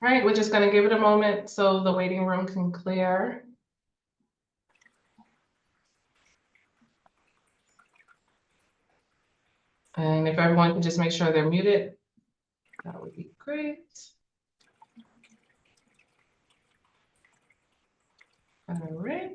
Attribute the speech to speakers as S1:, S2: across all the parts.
S1: All right, we're just going to give it a moment so the waiting room can clear. And if everyone can just make sure they're muted, that would be great. All right.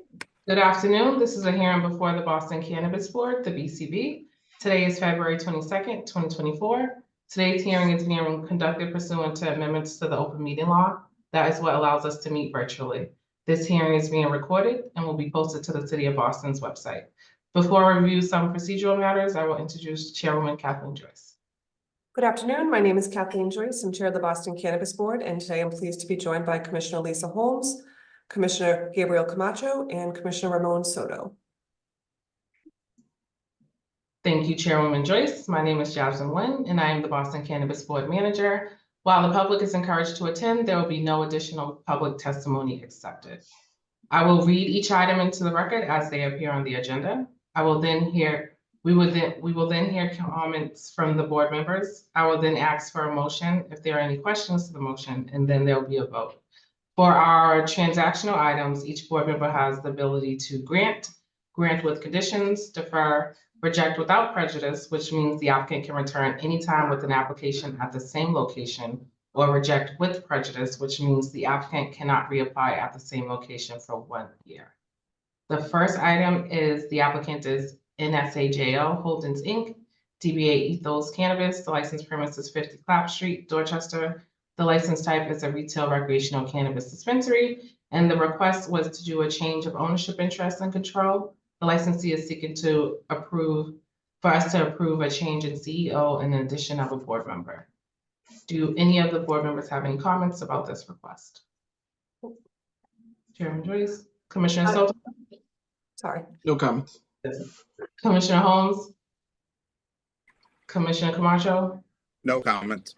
S1: Good afternoon. This is a hearing before the Boston Cannabis Board, the BCB. Today is February 22nd, 2024. Today's hearing is being conducted pursuant to amendments to the open meeting law. That is what allows us to meet virtually. This hearing is being recorded and will be posted to the City of Boston's website. Before I review some procedural matters, I will introduce Chairwoman Kathleen Joyce.
S2: Good afternoon. My name is Kathleen Joyce. I'm chair of the Boston Cannabis Board, and today I'm pleased to be joined by Commissioner Lisa Holmes, Commissioner Gabriel Camacho, and Commissioner Ramon Soto.
S1: Thank you, Chairwoman Joyce. My name is Jasmine Nguyen, and I am the Boston Cannabis Board Manager. While the public is encouraged to attend, there will be no additional public testimony accepted. I will read each item into the record as they appear on the agenda. We will then hear comments from the board members. I will then ask for a motion if there are any questions to the motion, and then there'll be a vote. For our transactional items, each board member has the ability to grant with conditions, defer, reject without prejudice, which means the applicant can return anytime with an application at the same location, or reject with prejudice, which means the applicant cannot reapply at the same location for 1 year. The first item is the applicant is NSAJL Holdings Inc., DBA Ethos Cannabis. The license premise is 50 Clapp Street, Dorchester. The license type is a retail recreational cannabis dispensary, and the request was to do a change of ownership interest and control. The licensee is seeking for us to approve a change in CEO and an addition of a board member. Do any of the board members have any comments about this request? Chairman Joyce, Commissioner Soto?
S2: Sorry.
S3: No comments.
S1: Commissioner Holmes? Commissioner Camacho?
S3: No comments.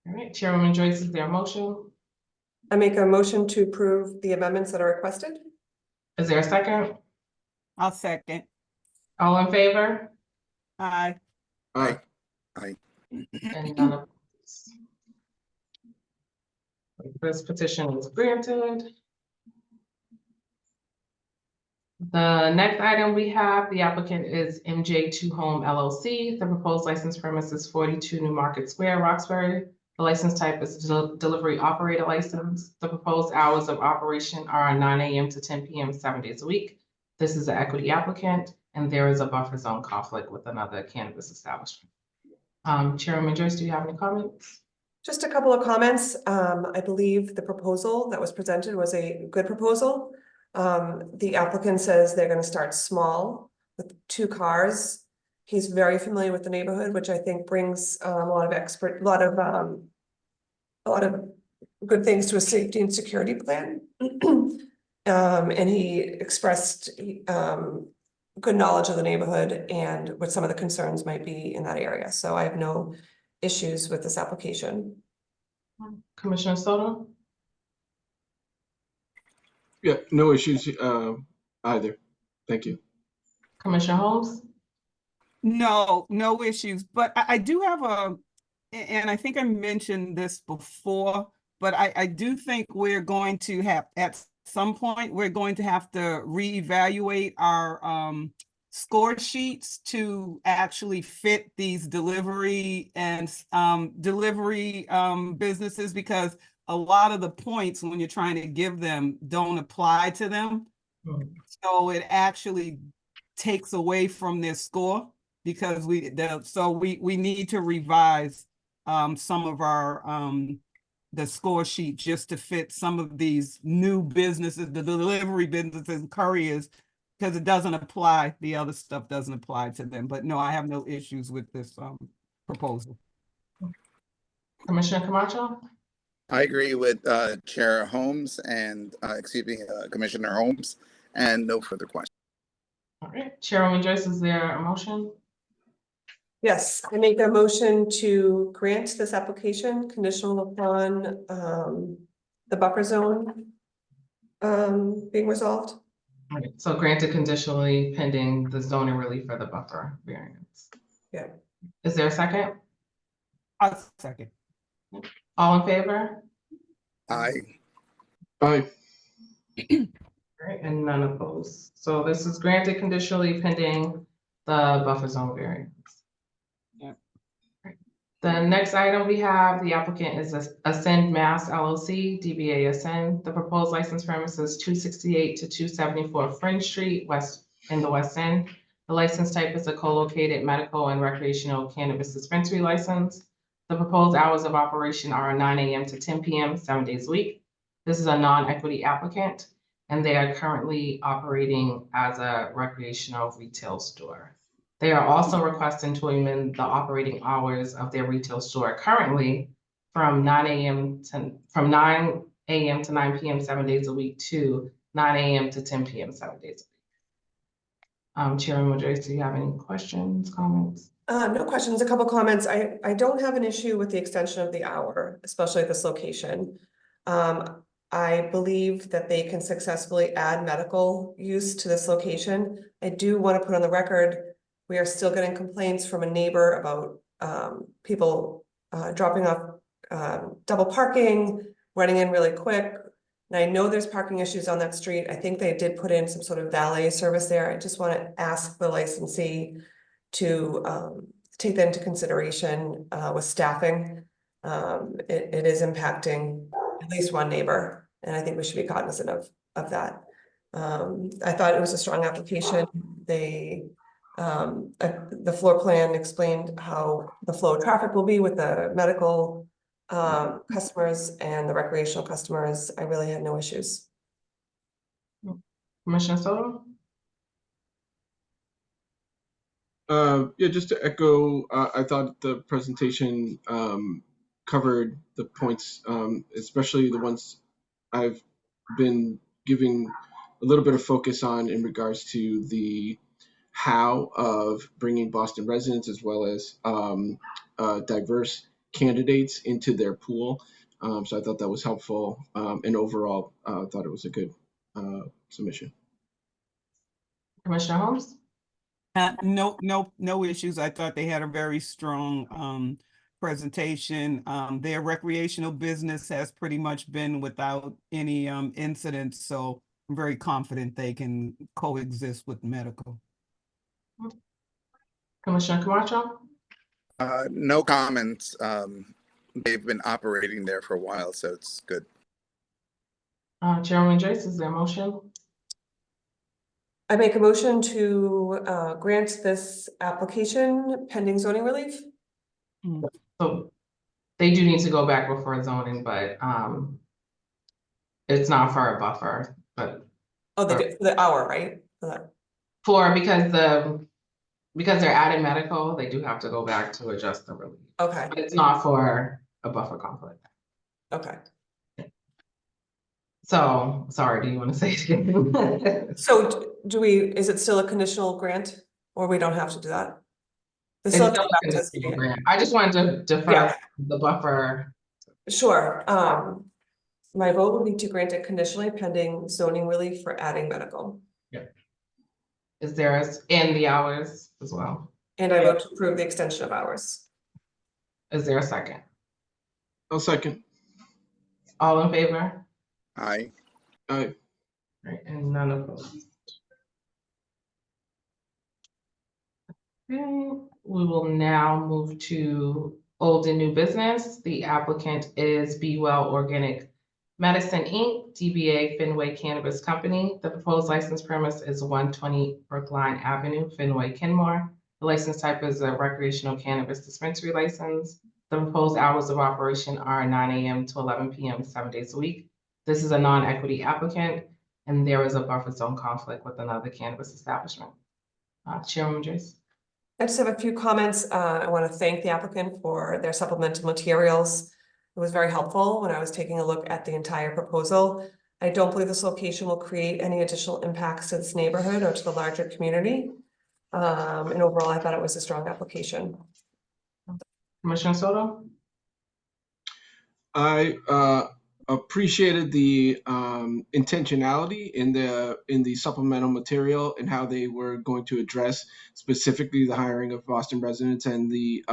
S1: All right, Chairwoman Joyce, is there a motion?
S2: I make a motion to approve the amendments that are requested.
S1: Is there a second?
S4: I'll second.
S1: All in favor?
S4: Aye.
S3: Aye.
S1: And none opposed. This petition is granted. The next item we have, the applicant is MJ2 Home LLC. The proposed license premise is 42 New Market Square, Roxbury. The license type is delivery operator license. The proposed hours of operation are 9 a.m. to 10 p.m. 7 days a week. This is an equity applicant, and there is a buffer zone conflict with another cannabis establishment. Chairwoman Joyce, do you have any comments?
S2: Just a couple of comments. I believe the proposal that was presented was a good proposal. The applicant says they're going to start small with 2 cars. He's very familiar with the neighborhood, which I think brings a lot of good things to a safety and security plan. And he expressed good knowledge of the neighborhood and what some of the concerns might be in that area. So I have no issues with this application.
S1: Commissioner Soto?
S3: Yeah, no issues either. Thank you.
S1: Commissioner Holmes?
S4: No issues, but I do have and I think I mentioned this before, but I do think we're going to have, at some point, we're going to have to reevaluate our score sheets to actually fit these delivery and businesses, because a lot of the points when you're trying to give them don't apply to them. So it actually takes away from their score, because we need to revise some of our the score sheet just to fit some of these new businesses, the delivery businesses and couriers, because it doesn't apply, the other stuff doesn't apply to them. But no, I have no issues with this proposal.
S1: Commissioner Camacho?
S5: I agree with Chair Holmes and Commissioner Holmes, and no further questions.
S1: All right, Chairwoman Joyce, is there a motion?
S2: Yes, I make a motion to grant this application conditional upon the buffer zone being resolved.
S1: All right, so granted conditionally pending the zoning relief for the buffer variance.
S2: Yeah.
S1: Is there a second?
S4: I'll second.
S1: All in favor?
S5: Aye.
S3: Aye.
S1: Right, and none opposed. So this is granted conditionally pending the buffer zone variance.
S4: Yep.
S1: The next item we have, the applicant is Ascend Mass LLC, DBA Ascend. The proposed license premise is 268 to 274 Fringe Street, in the West End. The license type is a co-located medical and recreational cannabis dispensary license. The proposed hours of operation are 9 a.m. to 10 p.m., 7 days a week. This is a non-equity applicant, and they are currently operating as a recreational retail store. They are also requesting to amend the operating hours of their retail store currently from 9 a.m. to 9 p.m. 7 days a week to 9 a.m. to 10 p.m. 7 days a week. Chairman Joyce, do you have any questions, comments?
S2: No questions, a couple comments. I don't have an issue with the extension of the hour, especially at this location. I believe that they can successfully add medical use to this location. I do want to put on the record, we are still getting complaints from a neighbor about people dropping off double parking, running in really quick. And I know there's parking issues on that street. I think they did put in some sort of valet service there. I just want to ask the licensee to take that into consideration with staffing. It is impacting at least one neighbor, and I think we should be cognizant of that. I thought it was a strong application. The floor plan explained how the flow of traffic will be with the medical customers and the recreational customers. I really had no issues.
S1: Commissioner Soto?
S3: Yeah, just to echo, I thought the presentation covered the points, especially the ones I've been giving a little bit of focus on in regards to the how of bringing Boston residents as well as diverse candidates into their pool. So I thought that was helpful, and overall, thought it was a good submission.
S1: Commissioner Holmes?
S4: No issues. I thought they had a very strong presentation. Their recreational business has pretty much been without any incidents, so I'm very confident they can coexist with medical.
S1: Commissioner Camacho?
S5: No comments. They've been operating there for a while, so it's good.
S1: Chairman Joyce, is there a motion?
S2: I make a motion to grant this application pending zoning relief.
S1: So they do need to go back before zoning, but it's not for a buffer, but
S2: Oh, they did for the hour, right?
S1: because they're adding medical, they do have to go back to adjust the relief.
S2: Okay,
S1: But it's not for a buffer conflict.
S2: okay.
S1: So, sorry, do you want to say it again?
S2: So is it still a conditional grant or we don't have to do that? They
S1: It's
S2: still have
S1: still
S2: to go
S1: a
S2: back to
S1: conditional
S2: the-
S1: grant. I just wanted to defer
S2: Yeah.
S1: the buffer.
S2: Sure. My vote would be to grant it conditionally pending zoning relief for adding medical.
S1: Is there in the hours as well?
S2: And I vote to approve the extension of hours.
S1: Is there a second?
S3: I'll second.
S1: All in favor?
S5: Aye.
S3: Aye.
S1: Right, and none opposed. Okay, we will now move to old and new business. The applicant is Be Well Organic Medicine, Inc., DBA Fenway Cannabis Company. The proposed license premise is 120 Brookline Avenue, Fenway, Kenmore. The license type is a recreational cannabis dispensary license. The proposed hours of operation are 9 a.m. to 11 p.m. 7 days a week. This is a non-equity applicant, and there is a buffer zone conflict with another cannabis establishment. Chairwoman Joyce.
S2: I just have a few comments. I want to thank the applicant for their supplemental materials. It was very helpful when I was taking a look at the entire proposal. I don't believe this location will create any additional impacts to this neighborhood or to the larger community. And overall, I thought it was a strong application.
S1: Commissioner Soto?
S3: I appreciated the intentionality in the supplemental material and how they were going to address specifically the hiring of Boston residents and the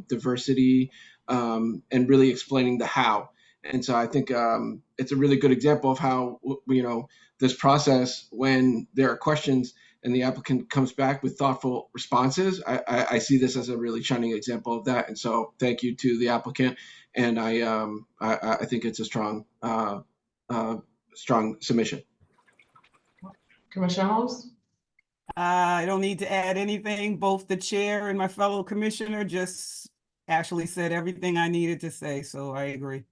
S3: diversity, and really explaining the how. And so I think it's a really good example of how, this process, when there are questions and the applicant comes back with thoughtful responses, I see this as a really shining example of that. And so thank you to the applicant. And I think it's a strong submission.
S1: Commissioner Holmes?
S4: I don't need to add anything. Both the chair and my fellow commissioner just actually said everything I needed to say, so I agree.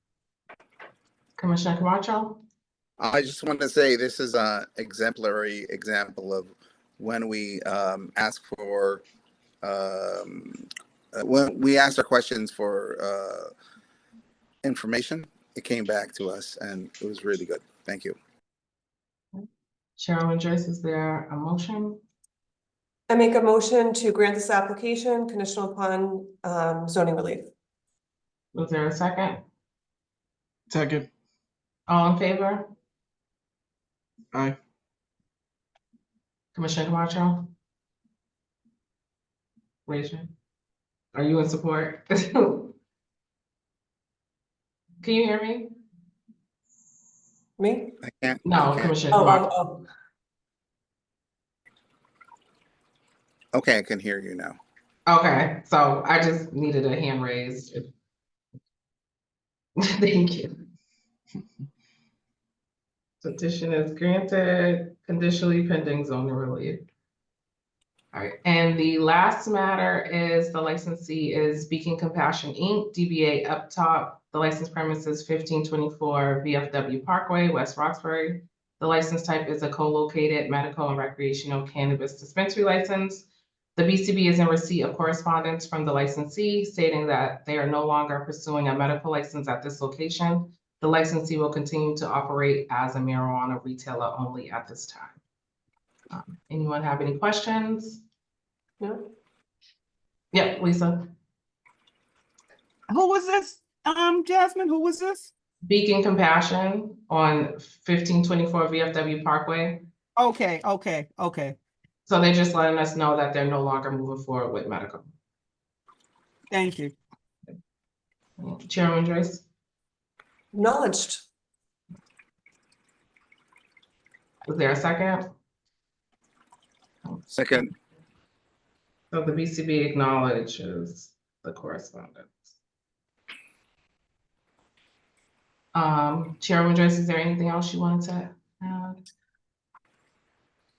S1: Commissioner Camacho?
S5: I just want to say this is an exemplary example of when we ask for when we asked our questions for information, it came back to us and it was really good. Thank you.
S1: Chairwoman Joyce, is there a motion?
S2: I make a motion to grant this application conditional upon zoning relief.
S1: Was there a second?
S3: Second.
S1: All in favor?
S3: Aye.
S1: Commissioner Camacho? Raise your. Are you in support? Can you hear me?
S2: Me?
S5: I can't.
S1: No,
S5: I can't.
S1: Commissioner
S2: Oh,
S1: Camacho.
S2: oh,
S5: Okay, I can hear you now.
S1: Okay, so I just needed a hand raised. Thank you. Petition is granted conditionally pending zoning relief. All right, and the last matter is the licensee is Beacon Compassion Inc., DBA Up Top. The license premise is 1524 VFW Parkway, West Roxbury. The license type is a co-located medical and recreational cannabis dispensary license. The BCB is in receipt of correspondence from the licensee stating that they are no longer pursuing a medical license at this location. The licensee will continue to operate as a marijuana retailer only at this time. Anyone have any questions?
S2: no.
S1: Yep, Lisa.
S4: Who was this? Jasmine, who was this?
S1: Beacon Compassion on 1524 VFW Parkway.
S4: Okay.
S1: So they're just letting us know that they're no longer moving forward with medical.
S4: Thank you.
S1: Chairman Joyce?
S2: Acknowledged.
S1: Was there a second?
S5: Second.
S1: So the BCB acknowledges the correspondence. Chairman Joyce, is there anything else you wanted to add?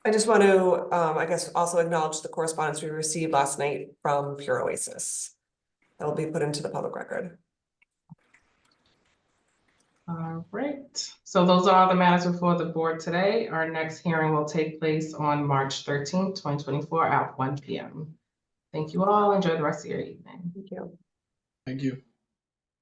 S2: I just want to, I guess, also acknowledge the correspondence we received last night from Pure Oasis. That will be put into the public record.
S1: All right, so those are all the matters before the board today. Our next hearing will take place on March 13th, 2024 at 1 p.m. Thank you all. Enjoy the rest of your evening.
S2: Thank you.
S3: Thank you.